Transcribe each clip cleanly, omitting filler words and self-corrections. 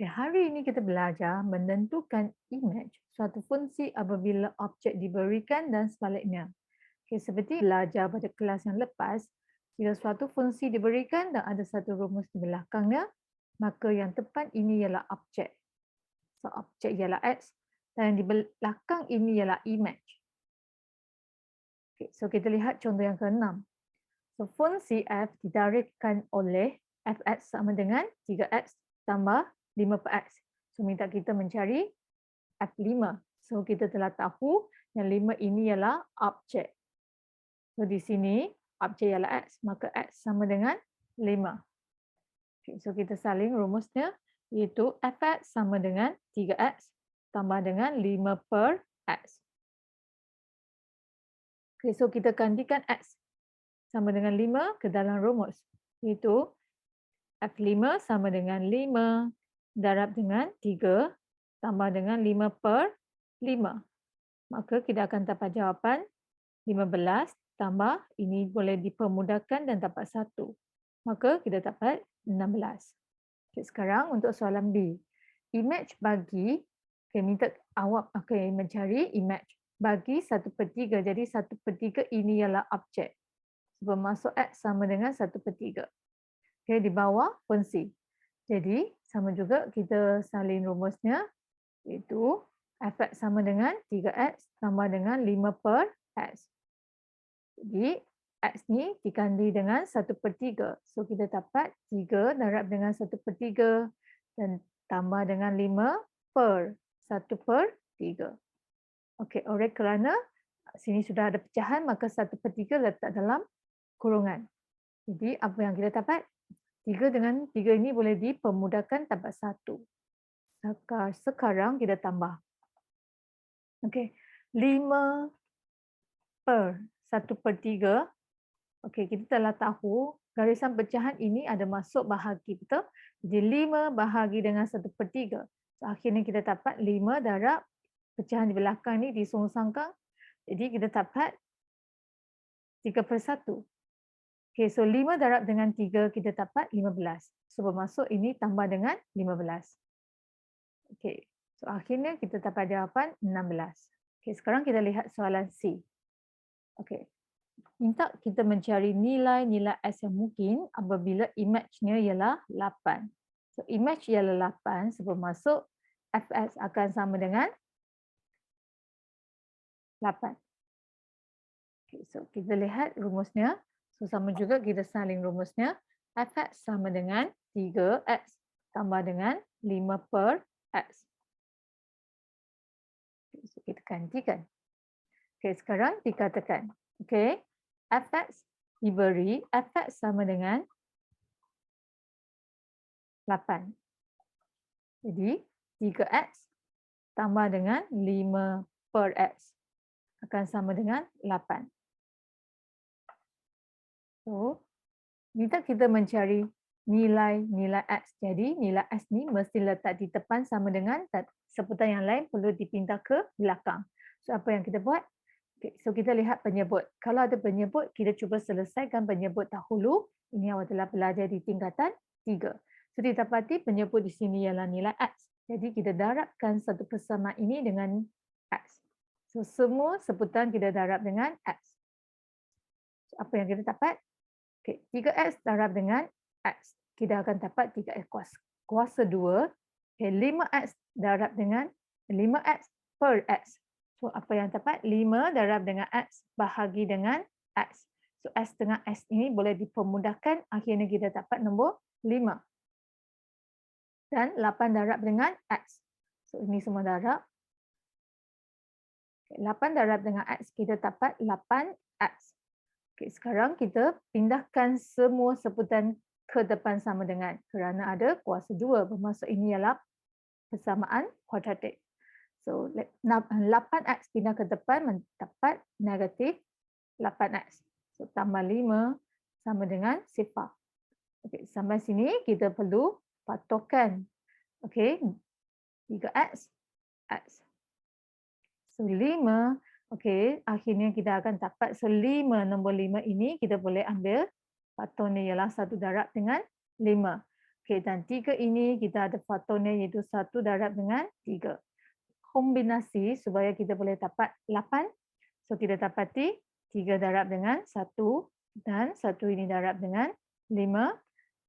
Okay, hari ini kita belajar menentukan image suatu fungsi apabila objek diberikan dan sebaliknya. Okay, seperti belajar pada kelas yang lepas, jika suatu fungsi diberikan dan ada satu rumus di belakangnya, maka yang tepat ini ialah objek. So, objek ialah X dan yang di belakang ini ialah image. Okay, so kita lihat contoh yang ke-6. So, fungsi f didarikkan oleh fx sama dengan 3x tambah 5 per x. So, minta kita mencari f5. So, kita telah tahu yang 5 ini ialah objek. So, di sini objek ialah x, maka x sama dengan 5. Okay, so, kita salin rumusnya, iaitu fx sama dengan 3x tambah dengan 5 per x. Okay, so, kita gantikan x sama dengan 5 ke dalam rumus, iaitu F5 sama dengan 5 darab dengan 3 tambah dengan 5 per 5. Maka kita akan dapat jawapan 15 tambah ini boleh dipermudahkan dan dapat 1. Maka kita dapat 16. Okay, sekarang untuk soalan B. Image bagi, okay, minta awak mencari image bagi 1/3. Jadi 1/3 ini ialah objek. Bermaksud X sama dengan 1/3. Okay, di bawah fungsi. Jadi, sama juga kita salin rumusnya, iaitu fx sama dengan 3x tambah dengan 5 per x. Jadi, x ni dikali dengan 1/3. So, kita dapat 3 darab dengan 1/3 dan tambah dengan 5 per 1/3. Okey, oleh kerana sini sudah ada pecahan, maka 1/3 letak dalam kurungan. Jadi, apa yang kita dapat? 3 dengan 3 ini boleh dipermudahkan dapat 1. Sekarang kita tambah. Okey, 5 per 1/3. Okey, kita telah tahu garisan pecahan ini ada masuk bahagi, betul? Jadi 5 bahagi dengan 1/3. So, akhirnya kita dapat 5 darab pecahan di belakang ni disongkang. Jadi kita dapat 3/1. Okey, so 5 darab dengan 3 kita dapat 15. So bermaksud ini tambah dengan 15. Okey, so akhirnya kita dapat jawapan 16. Okey, sekarang kita lihat soalan C. Okey, minta kita mencari nilai-nilai S yang mungkin apabila image-nya ialah 8. So image ialah 8, so bermaksud fx akan sama dengan 8. Okey, so kita lihat rumusnya. So, sama juga kita salin rumusnya. Fx sama dengan 3x tambah dengan 5 per x. Okay, so, kita gantikan. Okay, sekarang dikatakan. Okay, fx diberi fx sama dengan 8. Jadi, 3x tambah dengan 5 per x akan sama dengan 8. So, minta kita mencari nilai-nilai X. Jadi, nilai X ni mesti letak di depan sama dengan sebutan yang lain perlu dipindah ke belakang. So, apa yang kita buat? Okay, so, kita lihat penyebut. Kalau ada penyebut, kita cuba selesaikan penyebut dahulu. Ini awak telah belajar di tingkatan 3. So, didapati penyebut di sini ialah nilai X. Jadi, kita darabkan satu persamaan ini dengan X. So, semua sebutan kita darab dengan X. So, apa yang kita dapat? Okay, 3x darab dengan x. Kita akan dapat 3x kuasa 2. Okay, 5x darab dengan 5x per x. So, apa yang dapat? 5 darab dengan x bahagi dengan x. So, x dengan x ini boleh dipermudahkan. Akhirnya kita dapat nombor 5. Dan 8 darab dengan x. So, ini semua darab. Okay, 8 darab dengan x, kita dapat 8x. Okay, sekarang kita pindahkan semua sebutan ke depan sama dengan kerana ada kuasa 2. Bermaksud ini ialah persamaan kuadratik. So, 8x pindah ke depan mendapat negatif 8x. So, tambah 5 sama dengan 0. Okay, sampai sini kita perlu patokan. Okay, 3x, x. So, 5. Okey, akhirnya kita akan dapat 5, nombor 5 ini kita boleh ambil patungnya ialah 1 darab dengan 5. Okey, dan 3 ini kita ada faktornya iaitu 1 darab dengan 3. Kombinasi supaya kita boleh dapat 8. So kita dapati 3 darab dengan 1 dan 1 ini darab dengan 5.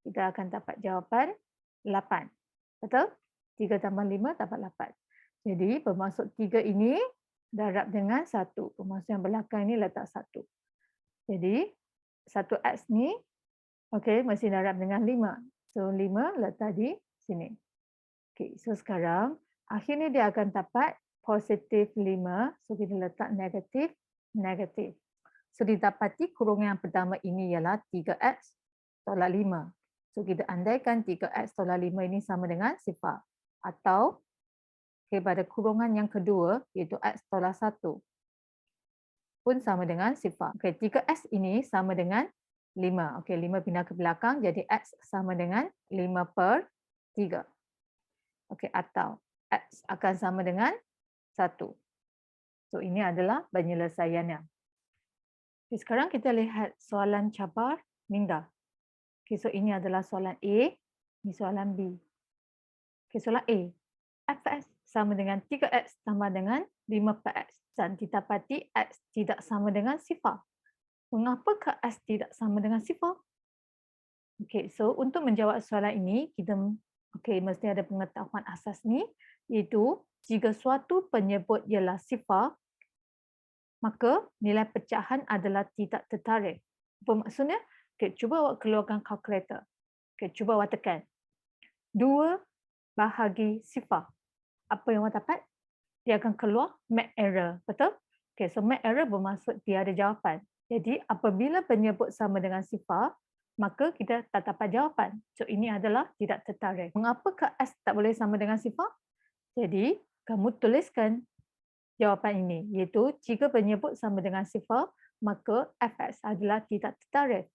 Kita akan dapat jawapan 8. Betul? 3 tambah 5 dapat 8. Jadi bermaksud 3 ini darab dengan 1. Bermaksud yang belakang ini letak 1. Jadi 1x ni okey mesti darab dengan 5. So 5 letak di sini. Okey, so sekarang akhirnya dia akan dapat positif 5. So kita letak negatif, negatif. So didapati kurungan yang pertama ini ialah 3x tolak 5. So kita andaikan 3x tolak 5 ini sama dengan 0. Atau okay, pada kurungan yang kedua iaitu x tolak 1 pun sama dengan 0. Okay, 3x ini sama dengan 5. Okey, 5 pindah ke belakang jadi x sama dengan 5/3. Okey, atau x akan sama dengan 1. So ini adalah penyelesaiannya. Okay, sekarang kita lihat soalan cabar minda. Okay, so ini adalah soalan A, ini soalan B. Okay, soalan A. Fx sama dengan 3x tambah dengan 5/x dan didapati x tidak sama dengan 0. Mengapakah x tidak sama dengan 0? Okey, so untuk menjawab soalan ini, kita mesti ada pengetahuan asas ni, iaitu jika suatu penyebut ialah 0, maka nilai pecahan adalah tidak tertarik. Apa maksudnya? Okey, cuba awak keluarkan kalkulator. Okey, cuba awak tekan. 2 bahagi 0. Apa yang awak dapat? Dia akan keluar make error, betul? Okey, so make error bermaksud dia ada jawapan. Jadi apabila penyebut sama dengan 0, maka kita tak dapat jawapan. So ini adalah tidak tertarik. Mengapakah S tak boleh sama dengan 0? Jadi kamu tuliskan jawapan ini, iaitu jika penyebut sama dengan 0, maka Fx adalah tidak tertarik.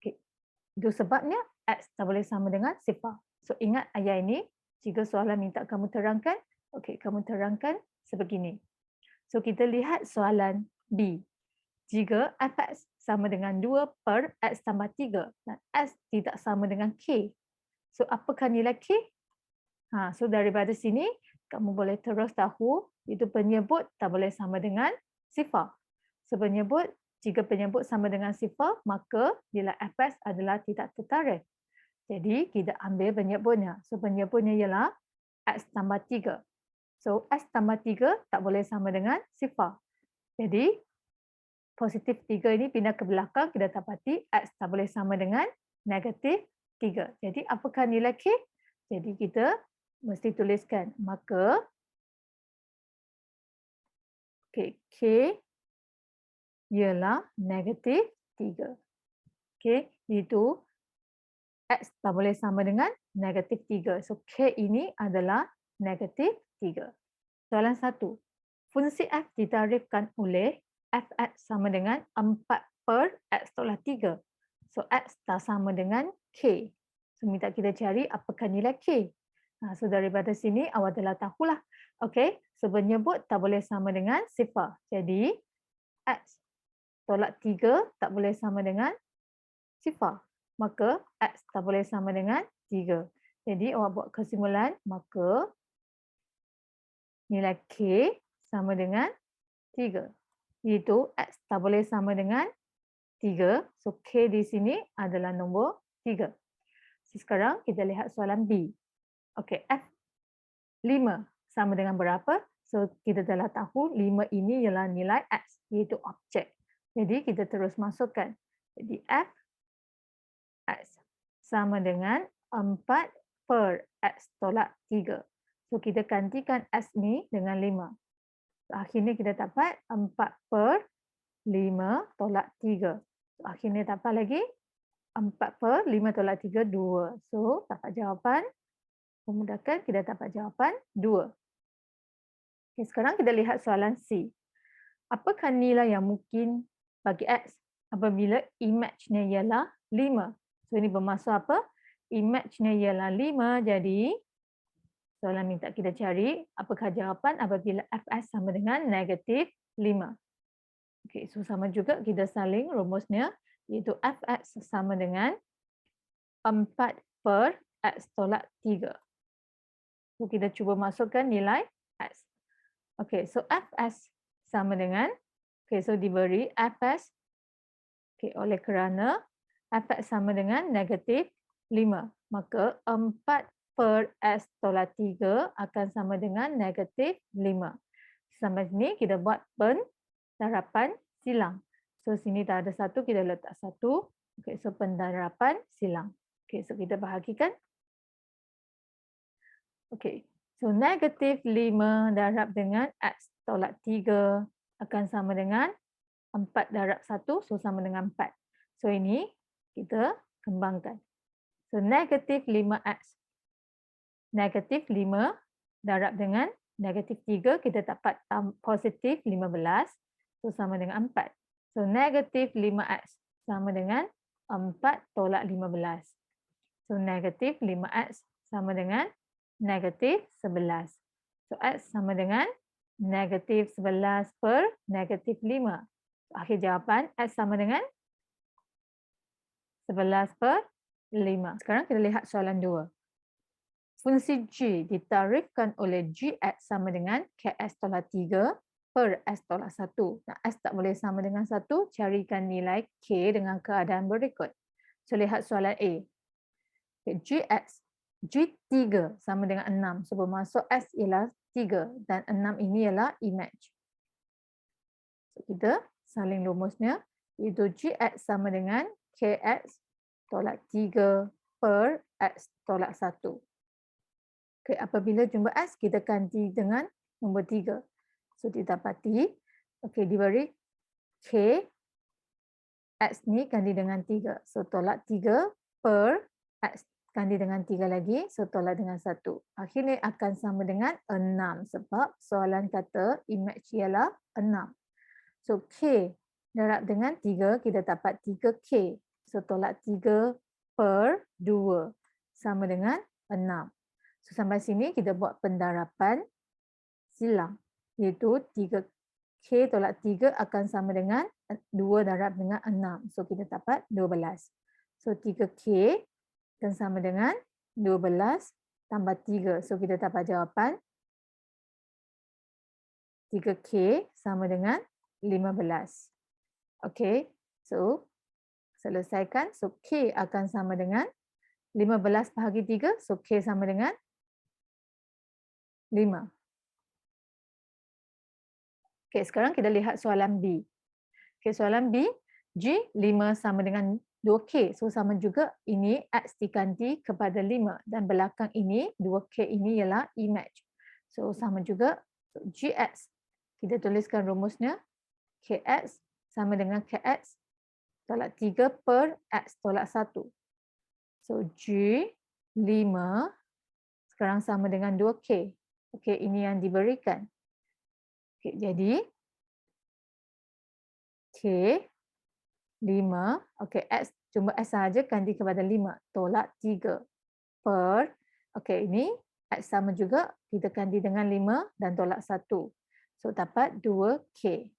Okay. Itu sebabnya X tak boleh sama dengan 0. So ingat ayat ini, jika soalan minta kamu terangkan, kamu terangkan sebegini. So kita lihat soalan B. Jika Fx sama dengan 2/x tambah 3 dan x tidak sama dengan k. So apakah nilai k? So daripada sini kamu boleh terus tahu itu penyebut tak boleh sama dengan 0. So jika penyebut sama dengan 0, maka nilai Fx adalah tidak tertarik. Jadi kita ambil penyebutnya. So penyebutnya ialah x tambah 3. So x tambah 3 tak boleh sama dengan 0. Jadi positif 3 ini pindah ke belakang, kita dapati x tak boleh sama dengan negatif 3. Jadi apakah nilai k? Jadi kita mesti tuliskan. Maka k ialah negatif 3. Itu x tak boleh sama dengan negatif 3. So k ini adalah negatif 3. Soalan 1. Fungsi f ditarifkan oleh Fx sama dengan 4/x tolak 3. So x tak sama dengan k. So minta kita cari apakah nilai k. So daripada sini awak telah tahulah. Okey, so penyebut tak boleh sama dengan 0. Jadi x tolak 3 tak boleh sama dengan 0. Maka x tak boleh sama dengan 3. Jadi awak buat kesimpulan, maka nilai k sama dengan 3. Iaitu x tak boleh sama dengan 3. So k di sini adalah nombor 3. Sekarang kita lihat soalan B. Okey, F5 sama dengan berapa? So kita telah tahu 5 ini ialah nilai x, iaitu objek. Jadi kita terus masukkan. Jadi F x sama dengan 4/x tolak 3. So kita gantikan x ni dengan 5. Akhirnya kita dapat 4/5 tolak 3. So, akhirnya dapat lagi 4/5 tolak 3, 2. So, dapat jawapan, memudahkan kita dapat jawapan 2. Okay, sekarang kita lihat soalan C. Apakah nilai yang mungkin bagi X apabila image-nya ialah 5? So, ini bermaksud apa? Image-nya ialah 5, jadi soalan minta kita cari apakah jawapan apabila Fx sama dengan negatif 5. Okey, so sama juga kita salin rumusnya, iaitu Fx sama dengan 4 per X tolak 3. So, kita cuba masukkan nilai X. Okey, so Fs sama dengan, so diberi Fs, oleh kerana Fx sama dengan negatif 5. Maka 4 per S tolak 3 akan sama dengan negatif 5. Sampai sini kita buat pendarapan silang. So sini dah ada 1, kita letak 1. So pendarapan silang. So kita bahagikan. So negatif 5 darab dengan X tolak 3 akan sama dengan 4 darab 1, so sama dengan 4. So ini kita kembangkan. So negatif 5X. Negatif 5 darab dengan negatif 3, kita dapat positif 15, so sama dengan 4. So negatif 5X sama dengan 4 tolak 15. So negatif 5X sama dengan negatif 11. So X sama dengan negatif 11 per negatif 5. So, akhir jawapan X sama dengan 11 per 5. Sekarang kita lihat soalan 2. Fungsi G ditarifkan oleh Gx sama dengan Kx tolak 3 per S tolak 1. Nah, S tak boleh sama dengan 1, carikan nilai K dengan keadaan berikut. So, lihat soalan A. Gx, G3 sama dengan 6. So, bermaksud S ialah 3 dan 6 ini ialah image. So, kita salin rumusnya, iaitu Gx sama dengan Kx tolak 3 per X tolak 1. Apabila jumpa S, kita ganti dengan nombor 3. So, didapati, diberi K, X ni ganti dengan 3. So, tolak 3 per X ganti dengan 3 lagi, so tolak dengan 1. Akhirnya akan sama dengan 6 sebab soalan kata image ialah 6. So, K darab dengan 3, kita dapat 3K. So, tolak 3 per 2 sama dengan 6. So, sampai sini kita buat pendarapan silang, iaitu 3K tolak 3 akan sama dengan 2 darab dengan 6. So, kita dapat 12. So, 3K akan sama dengan 12 tambah 3. So, kita dapat jawapan 3K sama dengan 15. So, selesaikan. So, K akan sama dengan 15 bahagi 3. So, K sama dengan 5. Sekarang kita lihat soalan B. Soalan B, G5 sama dengan 2K. So, sama juga ini X diganti kepada 5 dan belakang ini 2K ini ialah image. So, sama juga. So, Gx, kita tuliskan rumusnya. Kx sama dengan Kx tolak 3 per X tolak 1. So, G5 sekarang sama dengan 2K. Ini yang diberikan. Jadi K5, X, cuma X sahaja ganti kepada 5, tolak 3 per, ini X sama juga, kita ganti dengan 5 dan tolak 1. So, dapat 2K.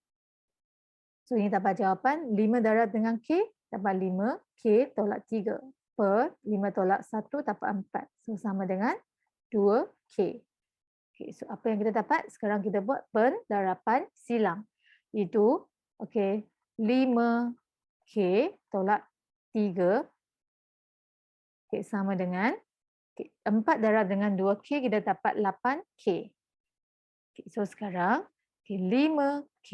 So, ini dapat jawapan 5 darab dengan K, dapat 5K tolak 3 per 5 tolak 1 dapat 4. So, sama dengan 2K. So apa yang kita dapat? Sekarang kita buat pendarapan silang. Itu 5K tolak 3 sama dengan 4 darab dengan 2K, kita dapat 8K. So sekarang 5K,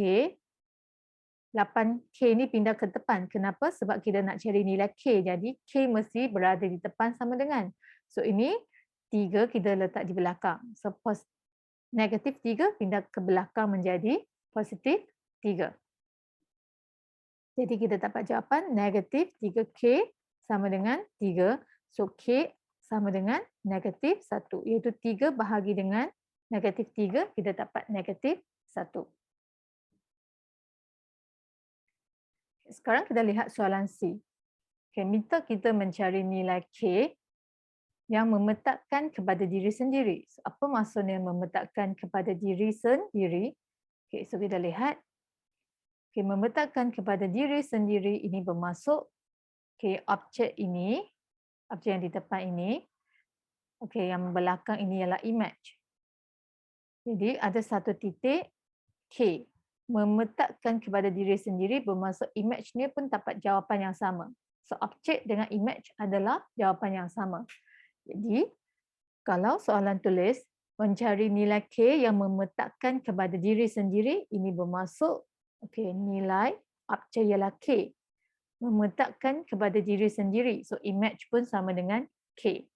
8K ni pindah ke depan. Kenapa? Sebab kita nak cari nilai K. Jadi K mesti berada di depan sama dengan. So ini 3 kita letak di belakang. So negatif 3 pindah ke belakang menjadi positif 3. Jadi kita dapat jawapan negatif 3K sama dengan 3. So, K sama dengan negatif 1. Iaitu 3 bahagi dengan negatif 3, kita dapat negatif 1. Sekarang kita lihat soalan C. Minta kita mencari nilai K yang memetakkan kepada diri sendiri. So, apa maksudnya memetakkan kepada diri sendiri? So kita lihat. Memetakkan kepada diri sendiri ini bermaksud objek ini objek yang di depan ini. Okey, yang belakang ini ialah image. Jadi ada satu titik K. Memetakkan kepada diri sendiri bermaksud image ni pun dapat jawapan yang sama. So objek dengan image adalah jawapan yang sama. Jadi kalau soalan tulis mencari nilai K yang memetakkan kepada diri sendiri, ini bermaksud nilai objek ialah K. Memetakkan kepada diri sendiri. So image pun sama dengan K.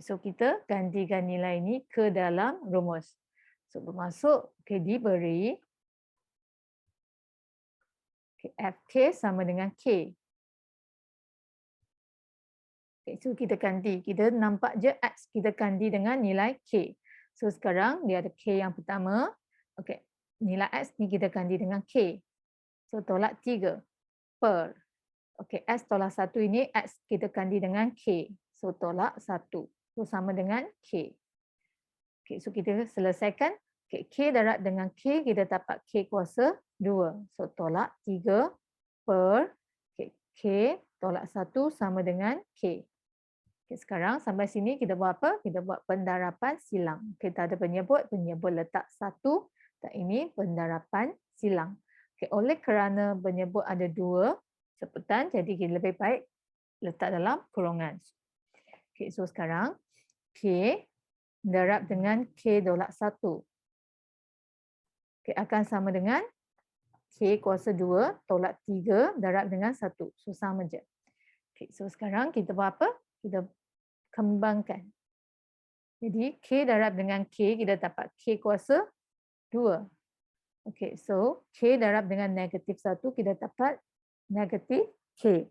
So kita gantikan nilai ini ke dalam rumus. So bermaksud diberi Fk sama dengan K. So kita ganti. Kita nampak je X kita ganti dengan nilai K. So sekarang dia ada K yang pertama. Nilai X ni kita ganti dengan K. So tolak 3 per. S tolak 1 ini X kita ganti dengan K. So tolak 1. So sama dengan K. So kita selesaikan. K darab dengan K, kita dapat K kuasa 2. So tolak 3 per K tolak 1 sama dengan K. Sekarang sampai sini kita buat apa? Kita buat pendarapan silang. Kita ada penyebut letak 1 dan ini pendarapan silang. Oleh kerana penyebut ada 2 sebutan, jadi kita lebih baik letak dalam kurungan. So sekarang K darab dengan K tolak 1. Akan sama dengan K kuasa 2 tolak 3 darab dengan 1. So sama je. So sekarang kita buat apa? Kita kembangkan. Jadi K darab dengan K, kita dapat K kuasa 2. So K darab dengan negatif 1, kita dapat negatif K.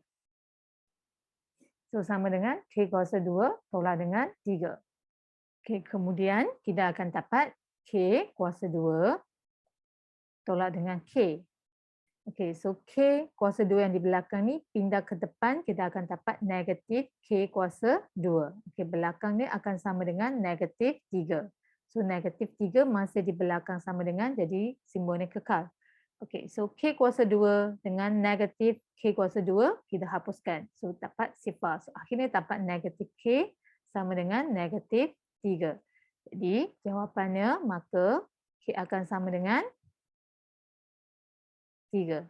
So sama dengan K kuasa 2 tolak dengan 3. Kemudian kita akan dapat K kuasa 2 tolak dengan K. So K kuasa 2 yang di belakang ni pindah ke depan, kita akan dapat negatif K kuasa 2. Belakang ni akan sama dengan negatif 3. So negatif 3 masih di belakang sama dengan, jadi simbolnya kekal. So K kuasa 2 dengan negatif K kuasa 2, kita hapuskan. So dapat sifar. So akhirnya dapat negatif K sama dengan negatif 3. Jadi jawapannya maka K akan sama dengan 3.